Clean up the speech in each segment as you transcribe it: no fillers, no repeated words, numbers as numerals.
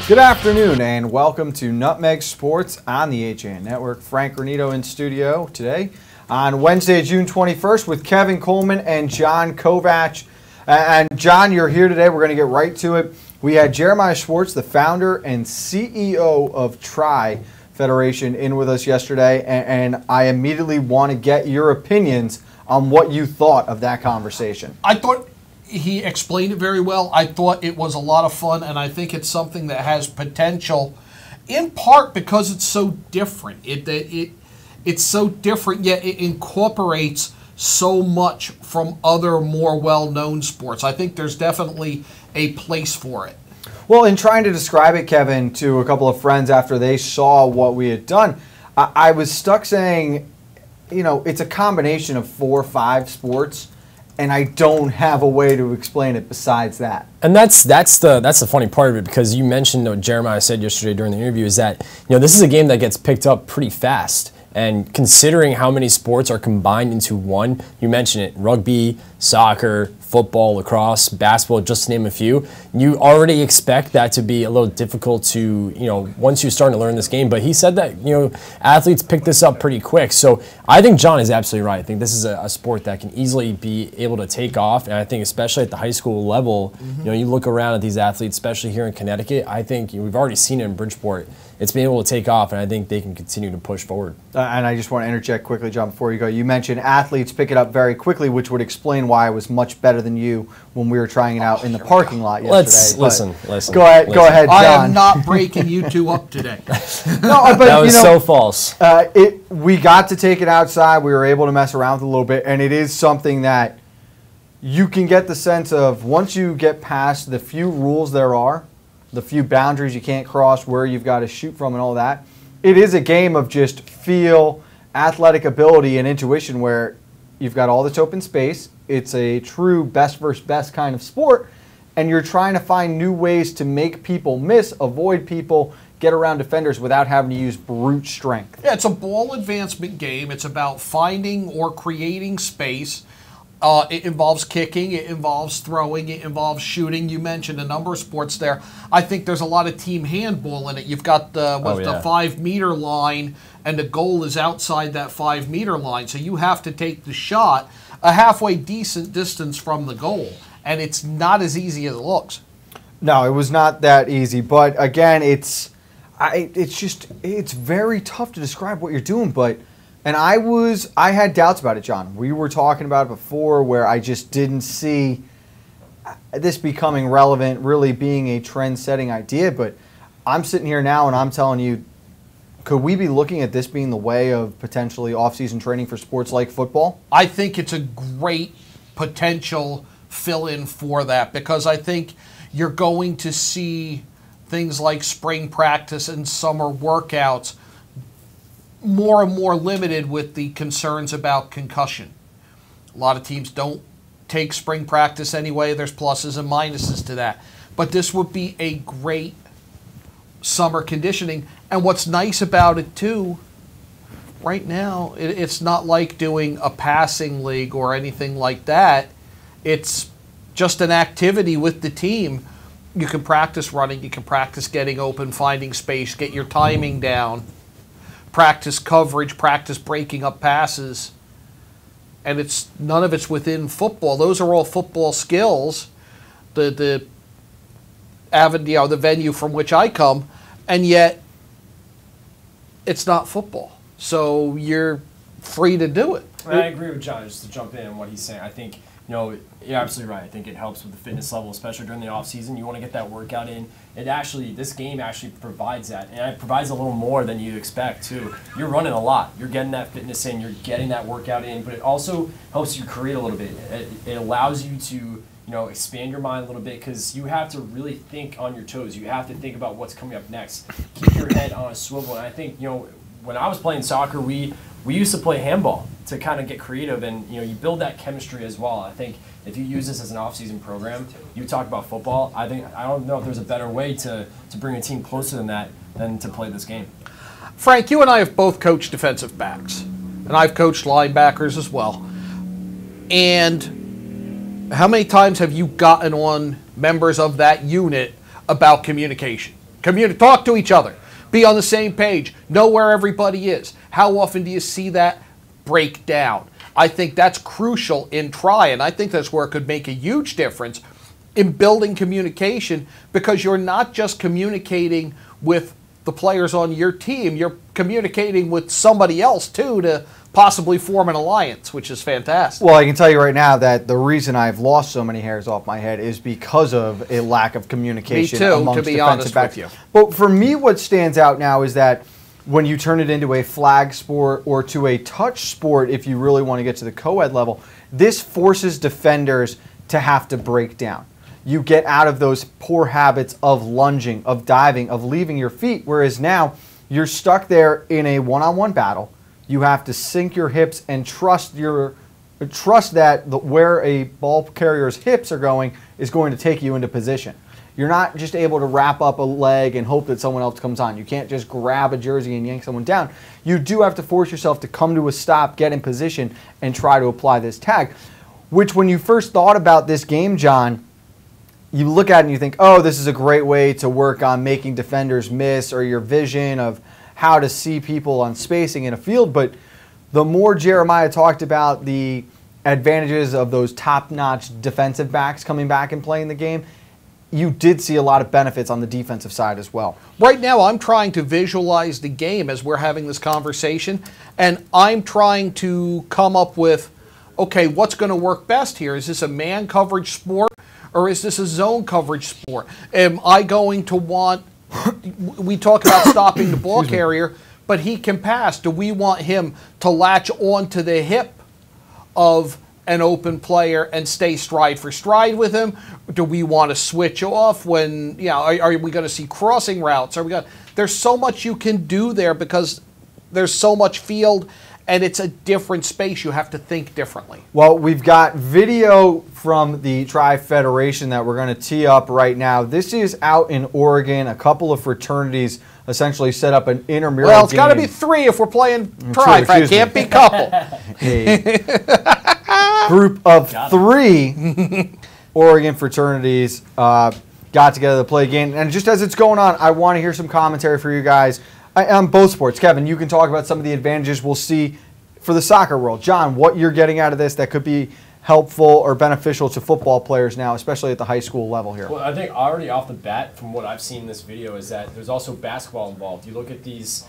Good afternoon and welcome to Nutmeg Sports on the HAN Network. Frank Granito in studio today on Wednesday, June 21st with Kevin Coleman and John Kovach. And John, you're here today. We're going to get right to it. We had Jeremiah Schwartz, the founder and CEO of Tri Federation, in with us yesterday, and I immediately want to get your opinions on what you thought of that conversation. I thought he explained it very well. I thought it was a lot of fun, and I think it's something that has potential, in part because it's so different. It's so different, yet it incorporates so much from other more well-known sports. I think there's definitely a place for it. Well, in trying to describe it, Kevin, to a couple of friends after they saw what we had done, I was stuck saying, you know, it's a combination of 4 or 5 sports, and I don't have a way to explain it besides that. And that's the funny part of it, because you mentioned what Jeremiah said yesterday during the interview, is that, you know, this is a game that gets picked up pretty fast. And considering how many sports are combined into one, you mentioned it, rugby, soccer, football, lacrosse, basketball, just to name a few, you already expect that to be a little difficult to, you know, once you start to learn this game. But he said that, you know, athletes pick this up pretty quick. So I think John is absolutely right. I think this is a sport that can easily be able to take off. And I think especially at the high school level, you know, you look around at these athletes, especially here in Connecticut, I think we've already seen it in Bridgeport. It's been able to take off, and I think they can continue to push forward. And I just want to interject quickly, John, before you go. You mentioned athletes pick it up very quickly, which would explain why I was much better than you when we were trying it out in the parking lot yesterday. Listen. Go ahead, John. I am not breaking you two up today. No, but that was you know, so false. We got to take it outside. We were able to mess around with it a little bit, and it is something that you can get the sense of once you get past the few rules there are, the few boundaries you can't cross, where you've got to shoot from and all that. It is a game of just feel, athletic ability, and intuition where you've got all this open space. It's a true best versus best kind of sport, and you're trying to find new ways to make people miss, avoid people, get around defenders without having to use brute strength. Yeah, it's a ball advancement game. It's about finding or creating space. It involves kicking, it involves throwing, it involves shooting. You mentioned a number of sports there. I think there's a lot of team handball in it. You've got the 5-meter line, and the goal is outside that 5-meter line. So you have to take the shot a halfway decent distance from the goal, and it's not as easy as it looks. No, it was not that easy. But again, it's very tough to describe what you're doing, but. And I had doubts about it, John. We were talking about it before where I just didn't see this becoming relevant, really being a trend-setting idea. But I'm sitting here now and I'm telling you, could we be looking at this being the way of potentially off-season training for sports like football? I think it's a great potential fill-in for that, because I think you're going to see things like spring practice and summer workouts more and more limited with the concerns about concussion. A lot of teams don't take spring practice anyway. There's pluses and minuses to that. But this would be a great summer conditioning. And what's nice about it, too, right now, it's not like doing a passing league or anything like that. It's just an activity with the team. You can practice running. You can practice getting open, finding space, get your timing down. Practice coverage, practice breaking up passes, and it's none of it's within football. Those are all football skills. The venue from which I come, and yet it's not football. So you're free to do it. I agree with John, just to jump in on what he's saying. I think, you know, you're absolutely right. I think it helps with the fitness level, especially during the off season. You want to get that workout in. This game actually provides that, and it provides a little more than you'd expect too. You're running a lot. You're getting that fitness in. You're getting that workout in, but it also helps you create a little bit. It allows you to, you know, expand your mind a little bit, because you have to really think on your toes. You have to think about what's coming up next. Keep your head on a swivel. And I think, you know, when I was playing soccer, we used to play handball to kind of get creative, and you know, you build that chemistry as well. I think if you use this as an off-season program, you talk about football. I don't know if there's a better way to bring a team closer than that than to play this game. Frank, you and I have both coached defensive backs, and I've coached linebackers as well. And how many times have you gotten on members of that unit about communication? talk to each other. Be on the same page. Know where everybody is. How often do you see that break down? I think that's crucial in try, and I think that's where it could make a huge difference in building communication, because you're not just communicating with the players on your team, you're communicating with somebody else too to possibly form an alliance, which is fantastic. Well, I can tell you right now that the reason I've lost so many hairs off my head is because of a lack of communication amongst defensive backs. with you. But for me, what stands out now is that when you turn it into a flag sport or to a touch sport, if you really want to get to the co-ed level, this forces defenders to have to break down. You get out of those poor habits of lunging, of diving, of leaving your feet, whereas now you're stuck there in a one-on-one battle. You have to sink your hips and trust that where a ball carrier's hips are going is going to take you into position. You're not just able to wrap up a leg and hope that someone else comes on. You can't just grab a jersey and yank someone down. You do have to force yourself to come to a stop, get in position, and try to apply this tag, which when you first thought about this game, John, you look at it and you think, oh, this is a great way to work on making defenders miss, or your vision of how to see people on spacing in a field. But the more Jeremiah talked about the advantages of those top-notch defensive backs coming back and playing the game, you did see a lot of benefits on the defensive side as well. Right now, I'm trying to visualize the game as we're having this conversation, and I'm trying to come up with, okay, what's going to work best here? Is this a man coverage sport, or is this a zone coverage sport? Am I going to want, we talk about stopping the ball carrier, but he can pass. Do we want him to latch onto the hip of an open player and stay stride for stride with him? Do we want to switch off when, are we going to see crossing routes? There's so much you can do there because there's so much field and it's a different space. You have to think differently. Well, we've got video from the Tri-Federation that we're going to tee up right now. This is out in Oregon. A couple of fraternities essentially set up an intramural game. Well, it's got to be 3 if we're playing tri. It can't be couple. A group of 3 Oregon fraternities got together to play a game. And just as it's going on, I want to hear some commentary for you guys on both sports. Kevin, you can talk about some of the advantages we'll see for the soccer world. John, what you're getting out of this that could be helpful or beneficial to football players now, especially at the high school level here? Well, I think already off the bat, from what I've seen in this video, is that there's also basketball involved. You look at these,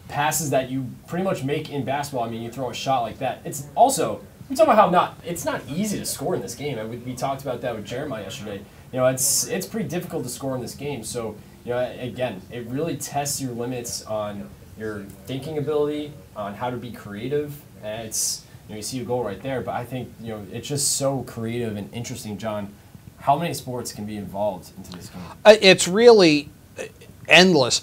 passes that you pretty much make in basketball. I mean, you throw a shot like that. It's also, we talk about how it's not easy to score in this game. We talked about that with Jeremiah yesterday. It's pretty difficult to score in this game. So, again, it really tests your limits on your thinking ability, on how to be creative. And it's, you see a goal right there, but I think, it's just so creative and interesting, John. How many sports can be involved into this game? It's really endless.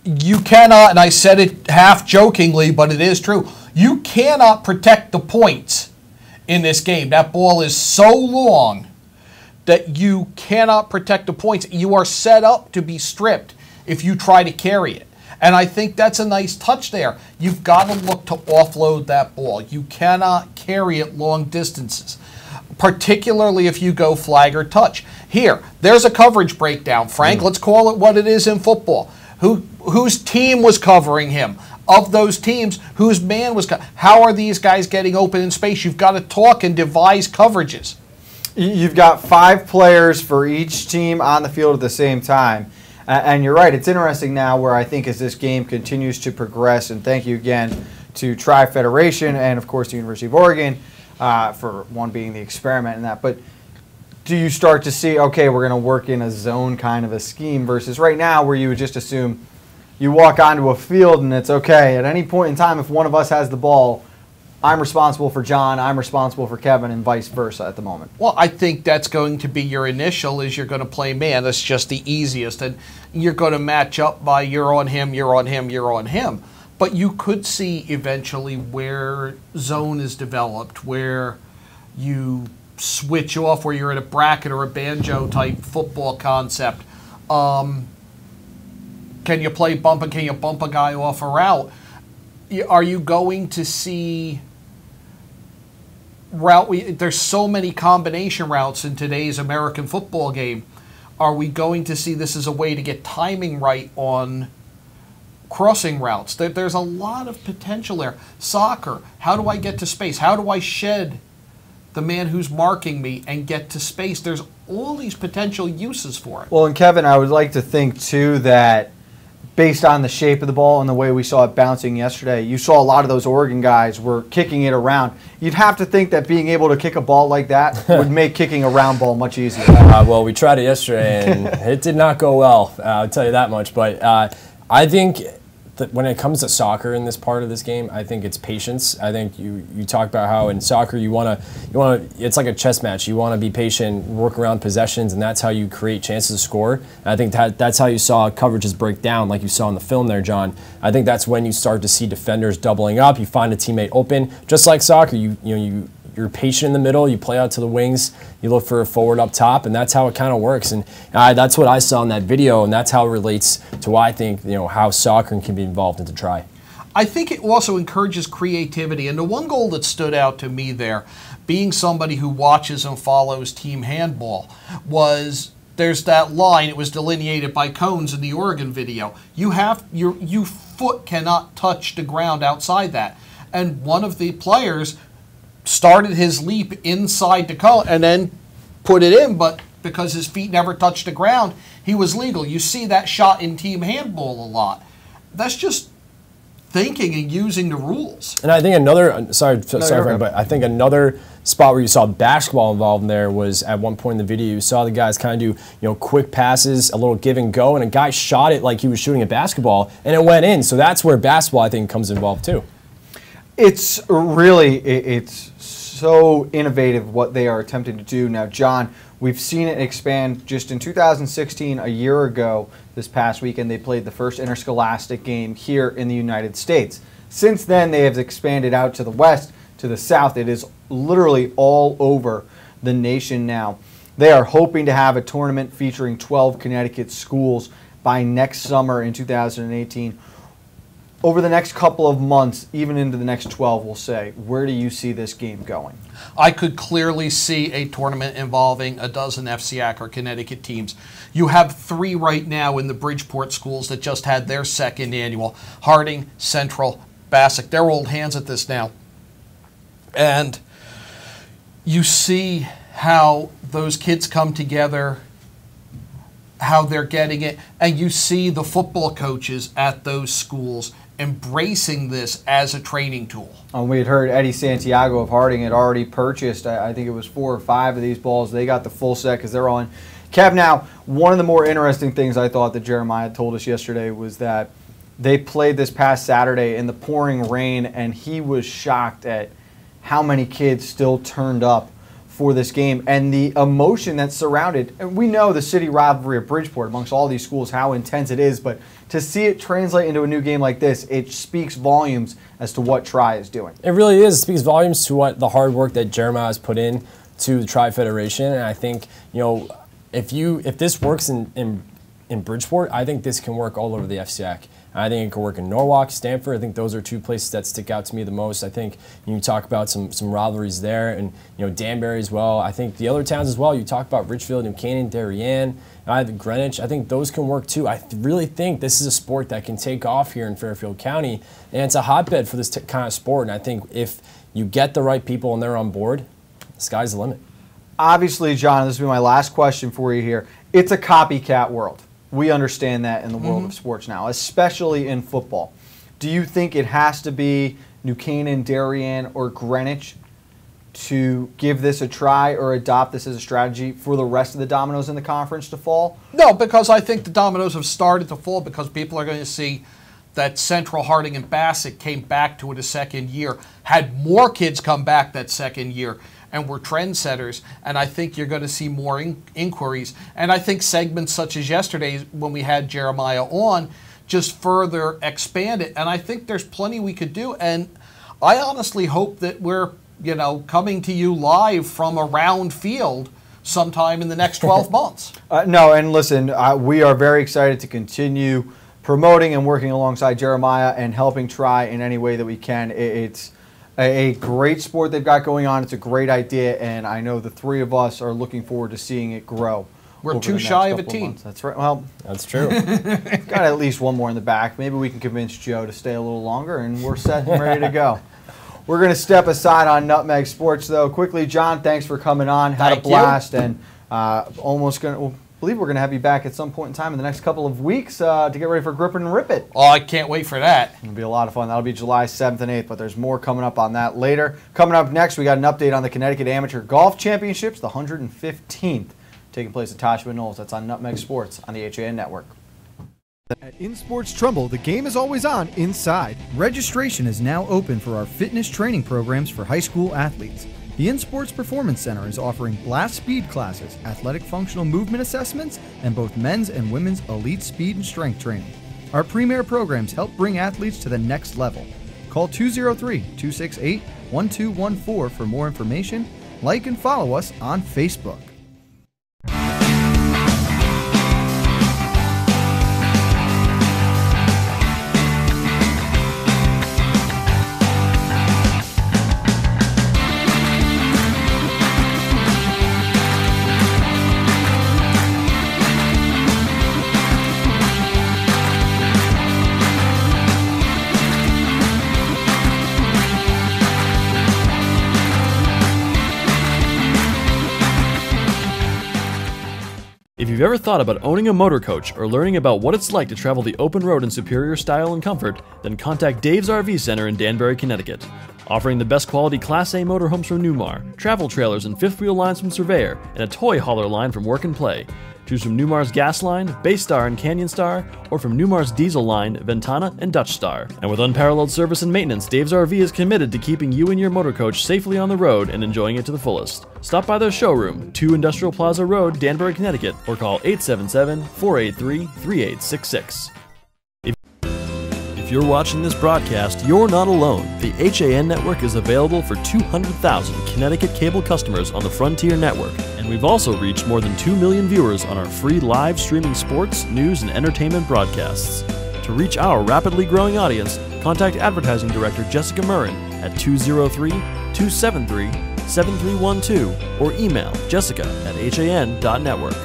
You cannot, and I said it half jokingly, but it is true, you cannot protect the points in this game. That ball is so long that you cannot protect the points. You are set up to be stripped if you try to carry it. And I think that's a nice touch there. You've got to look to offload that ball. You cannot carry it long distances, particularly if you go flag or touch. Here, there's a coverage breakdown. Frank, let's call it what it is in football. Whose team was covering him? Of those teams, whose man was how are these guys getting open in space? You've got to talk and devise coverages. You've got 5 players for each team on the field at the same time. And you're right, it's interesting now where I think as this game continues to progress, and thank you again to Tri-Federation and, of course, the University of Oregon for one being the experiment in that. But do you start to see, okay, we're going to work in a zone kind of a scheme versus right now where you would just assume you walk onto a field and it's okay. At any point in time, if one of us has the ball, I'm responsible for John, I'm responsible for Kevin, and vice versa at the moment. Well, I think that's going to be your initial, is you're going to play man. That's just the easiest. And you're going to match up by you're on him, you're on him, you're on him. But you could see eventually where zone is developed, where you switch off, where you're in a bracket or a banjo type football concept. Can you play bump and can you bump a guy off a route? Are you going to see route? There's so many combination routes in today's American football game. Are we going to see this as a way to get timing right on crossing routes? There's a lot of potential there. Soccer, how do I get to space? How do I shed the man who's marking me and get to space? There's all these potential uses for it. Well, and Kevin, I would like to think, too, that based on the shape of the ball and the way we saw it bouncing yesterday, you saw a lot of those Oregon guys were kicking it around. You'd have to think that being able to kick a ball like that would make kicking a round ball much easier. Well, we tried it yesterday, and it did not go well, I'll tell you that much. But I think that when it comes to soccer in this part of this game, I think it's patience. I think you talk about how in soccer you want to it's like a chess match. You want to be patient, work around possessions, and that's how you create chances to score. And I think that's how you saw coverages break down, like you saw in the film there, John. I think that's when you start to see defenders doubling up. You find a teammate open, just like soccer. You're patient in the middle. You play out to the wings. You look for a forward up top, and that's how it kind of works. And that's what I saw in that video, and that's how it relates to why I think how soccer can be involved in the try. I think it also encourages creativity. And the one goal that stood out to me there, being somebody who watches and follows team handball, was there's that line. It was delineated by cones in the Oregon video. Your foot cannot touch the ground outside that. And one of the players started his leap inside the cone and then put it in, but because his feet never touched the ground, he was legal. You see that shot in team handball a lot. That's just thinking and using the rules. And I think Frank, but I think another spot where you saw basketball involved in there was at one point in the video you saw the guys kind of do quick passes, a little give and go, and a guy shot it like he was shooting a basketball, and it went in. So that's where basketball, I think, comes involved too. It's so innovative what they are attempting to do now, John. We've seen it expand. Just in 2016, a year ago, this past weekend, they played the first interscholastic game here in the United States. Since then, they have expanded out to the west, to the south. It is literally all over the nation now. They are hoping to have a tournament featuring 12 Connecticut schools by next summer in 2018. Over the next couple of months, even into the next 12, we'll say, where do you see this game going? I could clearly see a tournament involving a dozen FCIAC or Connecticut teams. You have 3 right now in the Bridgeport schools that just had their second annual. Harding, Central, Bassick. They're old hands at this now. And you see how those kids come together, how they're getting it, and you see the football coaches at those schools embracing this as a training tool. We had heard Eddie Santiago of Harding had already purchased, I think it was 4 or 5 of these balls. They got the full set because they're on. Kev, now, one of the more interesting things I thought that Jeremiah told us yesterday was that they played this past Saturday in the pouring rain, and he was shocked at how many kids still turned up for this game and the emotion that surrounded. And we know the city rivalry of Bridgeport amongst all these schools, how intense it is, but to see it translate into a new game like this, it speaks volumes as to what Tri is doing. It really is. It speaks volumes to what the hard work that Jeremiah has put in to the Tri Federation. And I think, if this works in Bridgeport, I think this can work all over the FCIAC. I think it could work in Norwalk, Stamford. I think those are 2 places that stick out to me the most. I think you talk about some rivalries there, and Danbury as well. I think the other towns as well. You talk about Richfield, New Canaan, Darien, Greenwich. I think those can work too. I really think this is a sport that can take off here in Fairfield County, and it's a hotbed for this kind of sport. And I think if you get the right people and they're on board, the sky's the limit. Obviously, John, this will be my last question for you here. It's a copycat world. We understand that in the world of sports now, especially in football. Do you think it has to be New Canaan, Darien, or Greenwich to give this a try or adopt this as a strategy for the rest of the dominoes in the conference to fall? No, because I think the dominoes have started to fall because people are going to see that Central, Harding, and Bassick came back to it a second year, had more kids come back that second year, and were trendsetters, and I think you're going to see more inquiries. And I think segments such as yesterday's when we had Jeremiah on just further expand it. And I think there's plenty we could do. And I honestly hope that we're, coming to you live from a round field sometime in the next 12 months. No, and listen, we are very excited to continue promoting and working alongside Jeremiah and helping Tri in any way that we can. It's a great sport they've got going on. It's a great idea, and I know the 3 of us are looking forward to seeing it grow We're over too the shy next of a couple team. months. That's right. Well, That's true. got at least one more in the back. Maybe we can convince Joe to stay a little longer, and we're set and ready to go. We're going to step aside on Nutmeg Sports, though. Quickly, John, thanks for coming on. Had a blast, and almost going to. Believe we're going to have you back at some point in time in the next couple of weeks to get ready for Grip and Rip It. Oh, I can't wait for that. It'll be a lot of fun. That'll be July 7th and 8th, but there's more coming up on that later. Coming up next, we got an update on the Connecticut Amateur Golf Championships, the 115th, taking place at Toshua Knolls. That's on Nutmeg Sports on the HAN Network. At In Sports Trumbull, the game is always on inside. Registration is now open for our fitness training programs for high school athletes. The In Sports Performance Center is offering blast speed classes, athletic functional movement assessments, and both men's and women's elite speed and strength training. Our premier programs help bring athletes to the next level. Call 203-268-1214 for more information. Like and follow us on Facebook. If you've ever thought about owning a motor coach or learning about what it's like to travel the open road in superior style and comfort, then contact Dave's RV Center in Danbury, Connecticut. Offering the best quality Class A motorhomes from Newmar, travel trailers and fifth wheel lines from Surveyor, and a toy hauler line from Work and Play. Choose from Newmar's Gas Line, Baystar and Canyon Star, or from Newmar's Diesel Line, Ventana and Dutch Star. And with unparalleled service and maintenance, Dave's RV is committed to keeping you and your motor coach safely on the road and enjoying it to the fullest. Stop by their showroom, 2 Industrial Plaza Road, Danbury, Connecticut, or call 877-483-3866. If you're watching this broadcast, you're not alone. The HAN Network is available for 200,000 Connecticut cable customers on the Frontier Network, and we've also reached more than 2 million viewers on our free live streaming sports, news, and entertainment broadcasts. To reach our rapidly growing audience, contact Advertising Director Jessica Murrin at 203-273-7312 or email jessica@han.network.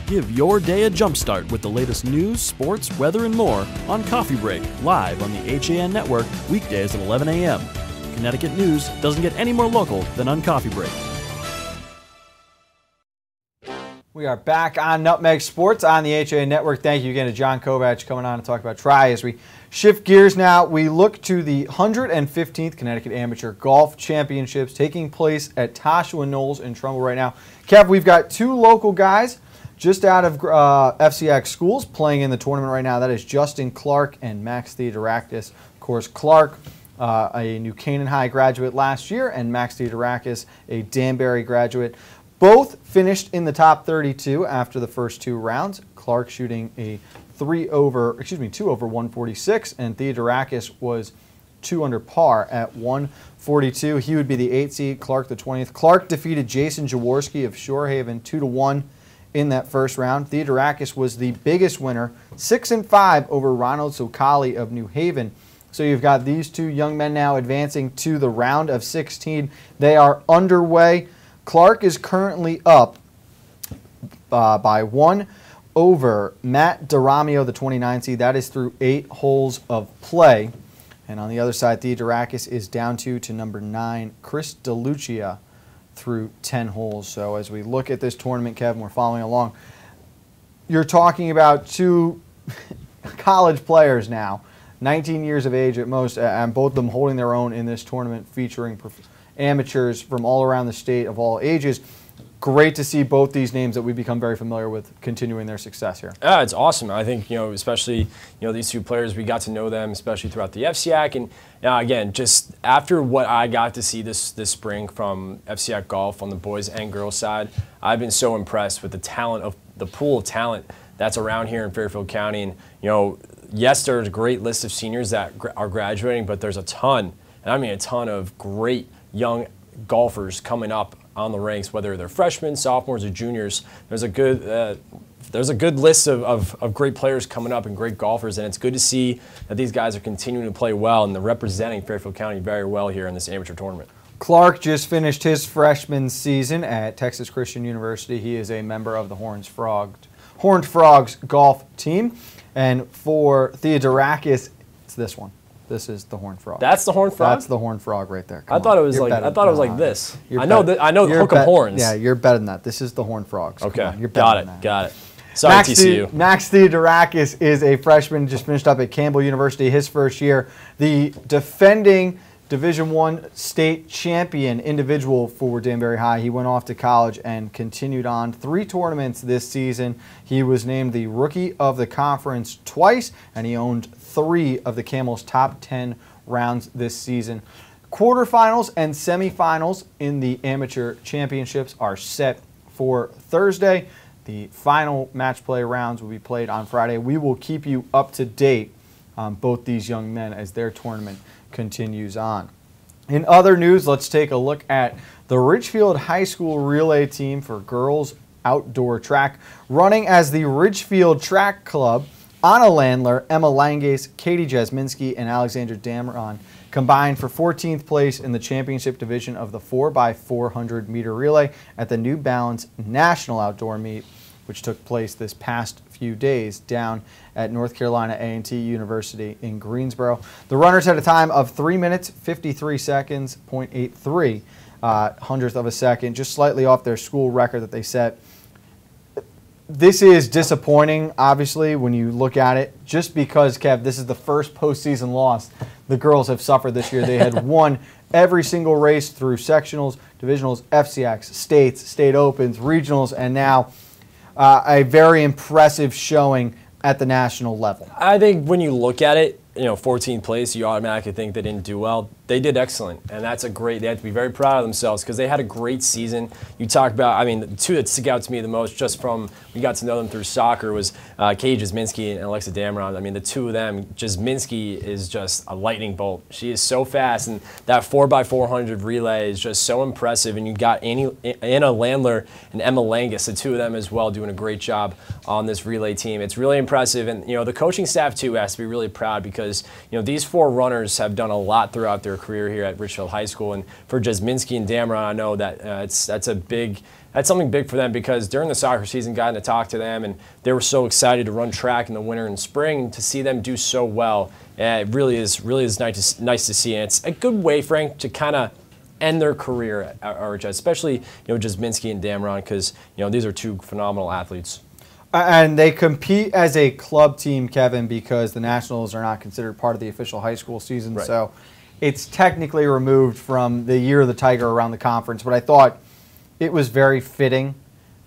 Give your day a jumpstart with the latest news, sports, weather, and more on Coffee Break, live on the HAN Network, weekdays at 11 a.m. Connecticut news doesn't get any more local than on Coffee Break. We are back on Nutmeg Sports on the HAN Network. Thank you again to John Kovach coming on to talk about Tri. As we shift gears now, we look to the 115th Connecticut Amateur Golf Championships taking place at Toshua Knolls in Trumbull right now. Kev, we've got 2 local guys just out of FCX schools playing in the tournament right now. That is Justin Clark and Max Theodorakis. Of course, Clark, a New Canaan High graduate last year, and Max Theodorakis, a Danbury graduate. Both finished in the top 32 after the first 2 rounds. Clark shooting a 2 over 146, and Theodorakis was 2 under par at 142. He would be the 8th seed, Clark the 20th. Clark defeated Jason Jaworski of Shorehaven 2-1 in that first round. Theodorakis was the biggest winner, 6-5 over Ronald Sokali of New Haven. So you've got these 2 young men now advancing to the round of 16. They are underway. Clark is currently up by 1 over Matt DeRamio, the 29 seed. That is through 8 holes of play. And on the other side, Theodorakis is down to number 9, Chris DeLucia, through 10 holes. So as we look at this tournament, Kevin, we're following along. You're talking about 2 college players now, 19 years of age at most, and both of them holding their own in this tournament, featuring amateurs from all around the state of all ages. Great to see both these names that we've become very familiar with continuing their success here. Yeah, it's awesome. I think, especially, these 2 players, we got to know them, especially throughout the FCAC. And again, just after what I got to see this spring from FCAC golf on the boys and girls side, I've been so impressed with the talent of the pool of talent that's around here in Fairfield County. And, yes, there's a great list of seniors that are graduating, but there's a ton, and I mean a ton of great young golfers coming up on the ranks, whether they're freshmen, sophomores, or juniors. There's a good there's a good list of great players coming up and great golfers, and it's good to see that these guys are continuing to play well and they're representing Fairfield County very well here in this amateur tournament. Clark just finished his freshman season at Texas Christian University. He is a member of the Horned Frogs golf team. And for Theodorakis, it's this one. This is the Horned Frog. That's the Horned Frog? That's the Horned Frog right there. I thought it was like this. I know the hook of horns. Yeah, you're better than that. This is the Horned Frogs. Okay, you're better than that. Got it. Sorry, TCU. Max Theodorakis is a freshman, just finished up at Campbell University his first year. The defending Division I state champion individual for Danbury High. He went off to college and continued on 3 tournaments this season. He was named the Rookie of the Conference twice, and he owned 3 of the Camel's top 10 rounds this season. Quarterfinals and semifinals in the amateur championships are set for Thursday. The final match play rounds will be played on Friday. We will keep you up to date on both these young men as their tournament continues on. In other news, let's take a look at the Ridgefield High School relay team for girls outdoor track. Running as the Ridgefield Track Club, Anna Landler, Emma Langes, Katie Jasminski, and Alexandra Dameron combined for 14th place in the championship division of the 4x400 meter relay at the New Balance National Outdoor Meet, which took place this past few days down at North Carolina A&T University in Greensboro. The runners had a time of 3 minutes, 53 seconds, 0.83 hundredth of a second, just slightly off their school record that they set. This is disappointing, obviously, when you look at it, just because, Kev, this is the first postseason loss the girls have suffered this year. They had won every single race through sectionals, divisionals, FCX, states, state opens, regionals, and now a very impressive showing at the national level. I think when you look at it, 14th place, you automatically think they didn't do well. They did excellent, and they have to be very proud of themselves because they had a great season. You talk about, the 2 that stick out to me the most, just from we got to know them through soccer, was Katie Jasminski and Alexa Dameron. The 2 of them, Jasminski is just a lightning bolt. She is so fast, and that 4x400 relay is just so impressive. And you got Anna Landler and Emma Langes, the 2 of them as well, doing a great job on this relay team. It's really impressive, and the coaching staff too has to be really proud because these 4 runners have done a lot throughout their career here at Ridgefield High School. And for Jasminski and Dameron, I know that that's something big for them because during the soccer season, got to talk to them, and they were so excited to run track in the winter and spring. To see them do so well, it really is nice to see. And it's a good way, Frank, to kind of end their career at RHS, especially Jasminski and Dameron, because these are 2 phenomenal athletes. And they compete as a club team, Kevin, because the Nationals are not considered part of the official high school season. Right. So it's technically removed from the Year of the Tiger around the conference. But I thought it was very fitting.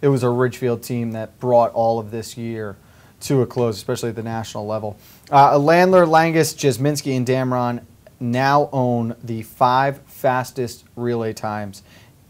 It was a Ridgefield team that brought all of this year to a close, especially at the national level. Landler, Langes, Jasminski, and Dameron now own the 5 fastest relay times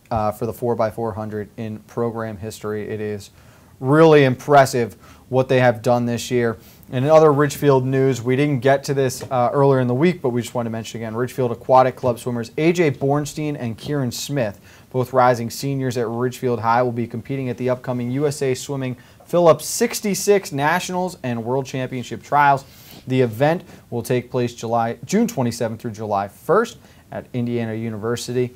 for the 4x400 in program history. It is really impressive what they have done this year. And in other Ridgefield news, we didn't get to this earlier in the week, but we just want to mention again, Ridgefield Aquatic Club swimmers AJ Bornstein and Kieran Smith, both rising seniors at Ridgefield High, will be competing at the upcoming USA Swimming Phillips 66 Nationals and World Championship Trials. The event will take place June 27th through July 1st at Indiana University.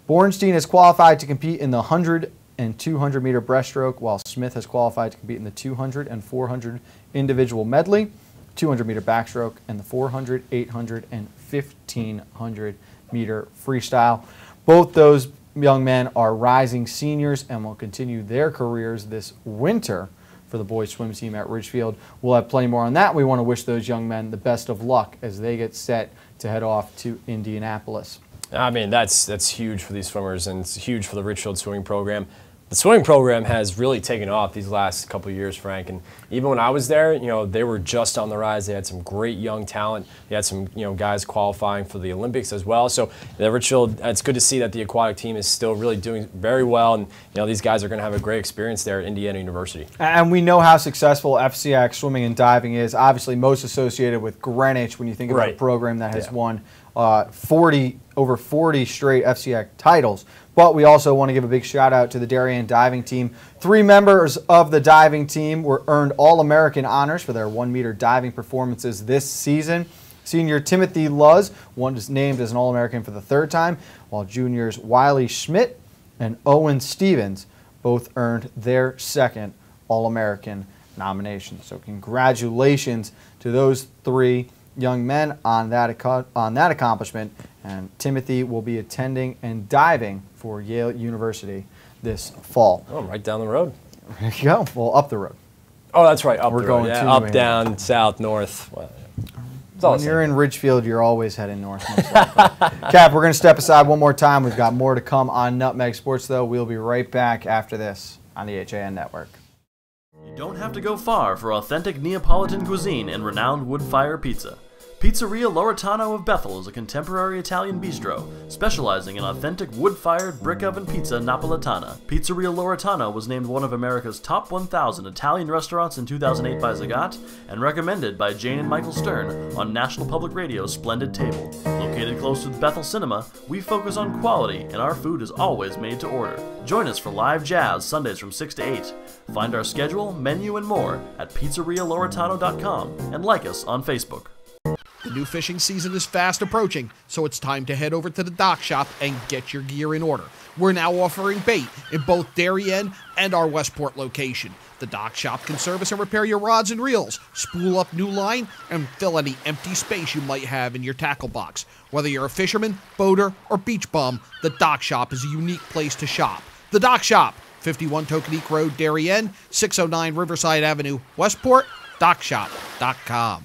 Bornstein is qualified to compete in the 100 and 200 meter breaststroke, while Smith has qualified to compete in the 200 and 400 individual medley, 200 meter backstroke, and the 400, 800, and 1500 meter freestyle. Both those young men are rising seniors and will continue their careers this winter for the boys swim team at Ridgefield. We'll have plenty more on that. We want to wish those young men the best of luck as they get set to head off to Indianapolis. That's huge for these swimmers, and it's huge for the Ridgefield swimming program. The swimming program has really taken off these last couple of years, Frank. And even when I was there, they were just on the rise. They had some great young talent. They had some, guys qualifying for the Olympics as well. So the Ridgefield, it's good to see that the aquatic team is still really doing very well. And these guys are going to have a great experience there at Indiana University. And we know how successful FCX swimming and diving is. Obviously, most associated with Greenwich when you think about a program that has won over 40 straight FCX titles. But we also want to give a big shout out to the Darien diving team. 3 members of the diving team earned All-American honors for their 1-meter diving performances this season. Senior Timothy Luz was named as an All-American for the 3rd time, while juniors Wiley Schmidt and Owen Stevens both earned their 2nd All-American nomination. So congratulations to those 3 young men on that accomplishment. And Timothy will be attending and diving for Yale University this fall. Oh, right down the road. There you go. Well, up the road. Oh, that's right. Up We're the road. going Yeah, to up, New down, south, north. Well, it's all When the you're same. in Ridgefield, you're always heading north. Most likely. Cap, we're going to step aside one more time. We've got more to come on Nutmeg Sports, though. We'll be right back after this on the HAN Network. You don't have to go far for authentic Neapolitan cuisine and renowned wood-fire pizza. Pizzeria Loretano of Bethel is a contemporary Italian bistro, specializing in authentic wood-fired brick-oven pizza Napolitana. Pizzeria Loretano was named one of America's top 1,000 Italian restaurants in 2008 by Zagat, and recommended by Jane and Michael Stern on National Public Radio's Splendid Table. Located close to the Bethel Cinema, we focus on quality, and our food is always made to order. Join us for live jazz Sundays from 6 to 8. Find our schedule, menu, and more at pizzerialoretano.com, and like us on Facebook. The new fishing season is fast approaching, so it's time to head over to the dock shop and get your gear in order. We're now offering bait in both Darien and our Westport location. The dock shop can service and repair your rods and reels, spool up new line, and fill any empty space you might have in your tackle box. Whether you're a fisherman, boater, or beach bum, the dock shop is a unique place to shop. The dock shop, 51 Tokenique Road, Darien, 609 Riverside Avenue, Westport, dockshop.com.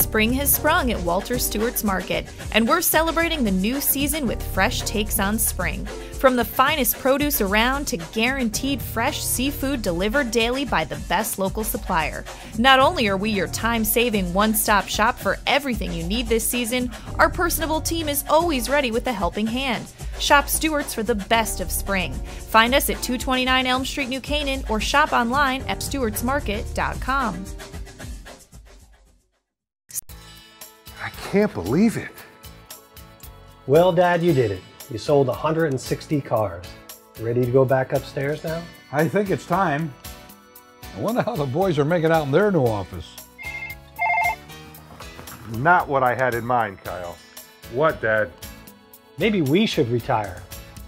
Spring has sprung at Walter Stewart's Market, and we're celebrating the new season with fresh takes on spring. From the finest produce around to guaranteed fresh seafood delivered daily by the best local supplier. Not only are we your time-saving one-stop shop for everything you need this season, our personable team is always ready with a helping hand. Shop Stewart's for the best of spring. Find us at 229 Elm Street, New Canaan, or shop online at stewartsmarket.com. I can't believe it. Well, Dad, you did it. You sold 160 cars. Ready to go back upstairs now? I think it's time. I wonder how the boys are making out in their new office. Not what I had in mind, Kyle. What, Dad? Maybe we should retire.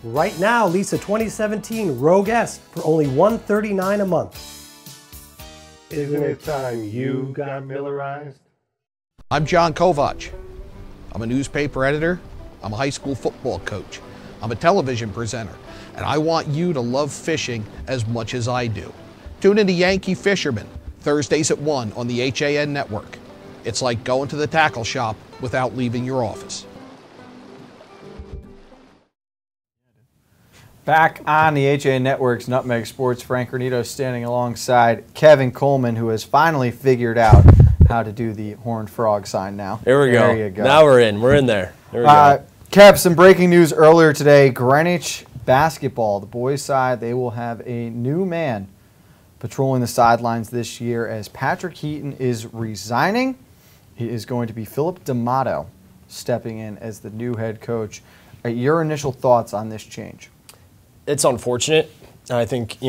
Right now, lease a 2017 Rogue S for only $139 a month. Isn't it time you got Millerized? I'm John Kovach. I'm a newspaper editor. I'm a high school football coach. I'm a television presenter. And I want you to love fishing as much as I do. Tune in to Yankee Fisherman, Thursdays at 1 on the HAN Network. It's like going to the tackle shop without leaving your office. Back on the HAN Network's Nutmeg Sports, Frank Granito standing alongside Kevin Coleman, who has finally figured out how to do the horned frog sign now. There we go. There you go. Now we're in. We're in there. There we go. Kev, some breaking news earlier today. Greenwich basketball, the boys' side, they will have a new man patrolling the sidelines this year as Patrick Heaton is resigning. It is going to be Philip D'Amato stepping in as the new head coach. Your initial thoughts on this change? It's unfortunate. I think,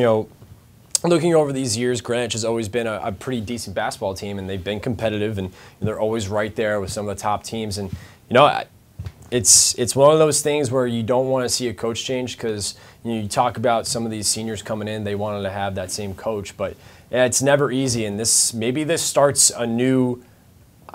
looking over these years, Greenwich has always been a pretty decent basketball team, and they've been competitive, and they're always right there with some of the top teams. And it's one of those things where you don't want to see a coach change because you talk about some of these seniors coming in, they wanted to have that same coach, but it's never easy. And maybe this starts a new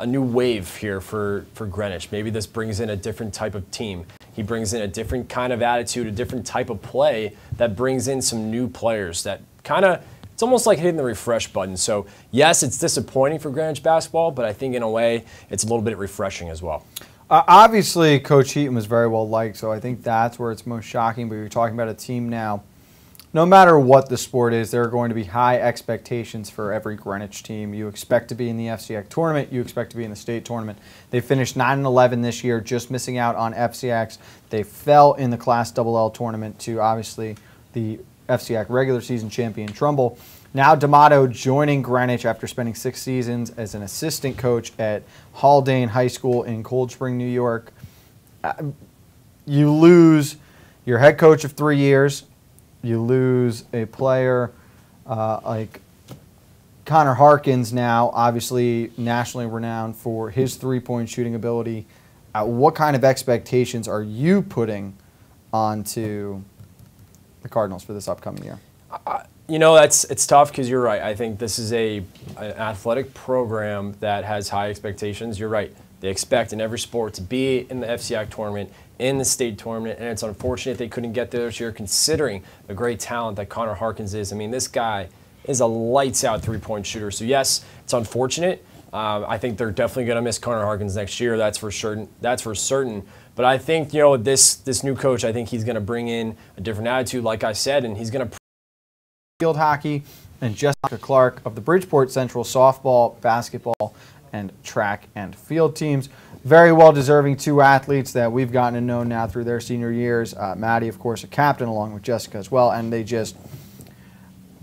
wave here for Greenwich. Maybe this brings in a different type of team. He brings in a different kind of attitude, a different type of play that brings in some new players that it's almost like hitting the refresh button. So yes, it's disappointing for Greenwich basketball, but I think in a way it's a little bit refreshing as well. Obviously, Coach Heaton was very well liked, so I think that's where it's most shocking. But you're talking about a team now, no matter what the sport is, there are going to be high expectations for every Greenwich team. You expect to be in the FCX tournament. You expect to be in the state tournament. They finished 9-11 this year, just missing out on FCX. They fell in the Class LL tournament to, obviously, the FCX regular season champion Trumbull. Now D'Amato joining Greenwich after spending 6 seasons as an assistant coach at Haldane High School in Cold Spring, New York. You lose your head coach of 3 years. You lose a player like Connor Harkins now, obviously nationally renowned for his three-point shooting ability. What kind of expectations are you putting onto the Cardinals for this upcoming year? You know, it's tough because you're right. I think this is an athletic program that has high expectations. You're right. They expect in every sport to be in the FCIAC tournament, in the state tournament, and it's unfortunate they couldn't get there this year considering the great talent that Connor Harkins is. I mean, this guy is a lights-out three-point shooter. So, yes, it's unfortunate. I think they're definitely going to miss Connor Harkins next year. That's for certain. But I think, you know, this new coach, I think he's going to bring in a different attitude, like I said, and he's going to field hockey, and Jessica Clark of the Bridgeport Central softball, basketball, and track and field teams. Very well-deserving two athletes that we've gotten to know now through their senior years. Maddie, of course, a captain along with Jessica as well, and they just,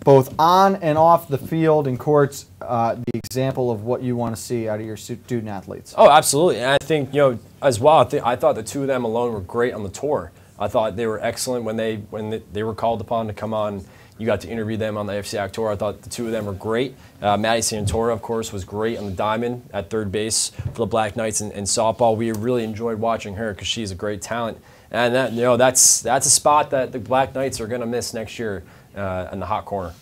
both on and off the field and courts, the example of what you want to see out of your student athletes. Oh, absolutely. And I think, you know, as well, I thought the two of them alone were great on the tour. I thought they were excellent when they were called upon to come on. You got to interview them on the FCIAC tour. I thought the two of them were great. Maddie Santora, of course, was great on the diamond at third base for the Black Knights in softball. We really enjoyed watching her because she's a great talent. And that, you know, that's a spot that the Black Knights are going to miss next year in the hot corner.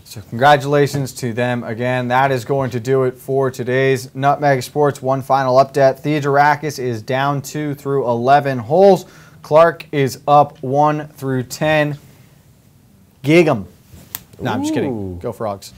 So congratulations to them again. That is going to do it for today's Nutmeg Sports. One final update. Theodorakis is down 2 through 11 holes. Clark is up 1 through 10. Gig 'em. No, I'm just kidding. Go Frogs.